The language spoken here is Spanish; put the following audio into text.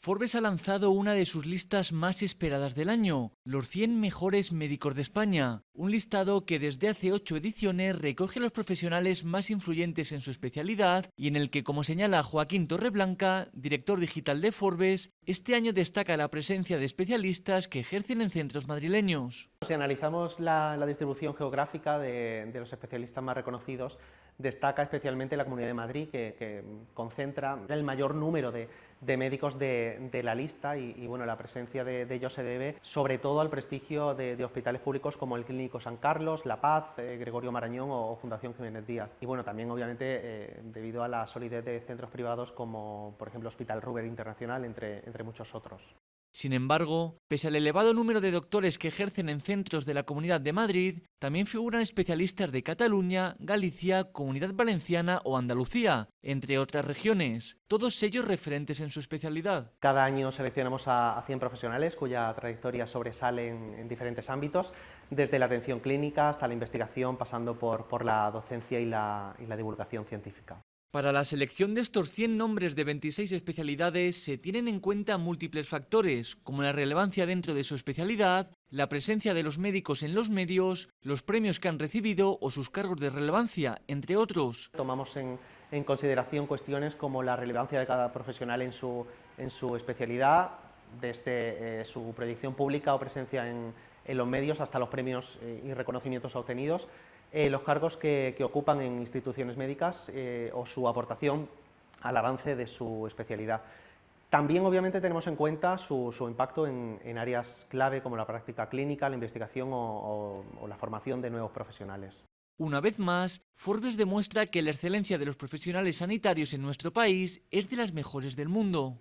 Forbes ha lanzado una de sus listas más esperadas del año, los 100 mejores médicos de España, un listado que desde hace 8 ediciones recoge a los profesionales más influyentes en su especialidad y en el que, como señala Joaquín Torreblanca, director digital de Forbes, este año destaca la presencia de especialistas que ejercen en centros madrileños. Si analizamos la distribución geográfica de los especialistas más reconocidos, destaca especialmente la Comunidad de Madrid, que concentra el mayor número de médicos de la lista y bueno, la presencia de ellos se debe sobre todo al prestigio de hospitales públicos como el Clínico San Carlos, La Paz, Gregorio Marañón o Fundación Jiménez Díaz. Y bueno, también obviamente debido a la solidez de centros privados como por ejemplo Hospital Ruber Internacional, entre muchos otros. Sin embargo, pese al elevado número de doctores que ejercen en centros de la Comunidad de Madrid, también figuran especialistas de Cataluña, Galicia, Comunidad Valenciana o Andalucía, entre otras regiones, todos ellos referentes en su especialidad. Cada año seleccionamos a 100 profesionales cuya trayectoria sobresale en diferentes ámbitos, desde la atención clínica hasta la investigación, pasando por la docencia y la divulgación científica. Para la selección de estos 100 nombres de 26 especialidades se tienen en cuenta múltiples factores, como la relevancia dentro de su especialidad, la presencia de los médicos en los medios, los premios que han recibido o sus cargos de relevancia, entre otros. Tomamos en consideración cuestiones como la relevancia de cada profesional en su especialidad, desde su proyección pública o presencia en los medios hasta los premios y reconocimientos obtenidos, los cargos que ocupan en instituciones médicas o su aportación al avance de su especialidad. También obviamente tenemos en cuenta su impacto en áreas clave como la práctica clínica, la investigación o la formación de nuevos profesionales. Una vez más, Forbes demuestra que la excelencia de los profesionales sanitarios en nuestro país es de las mejores del mundo.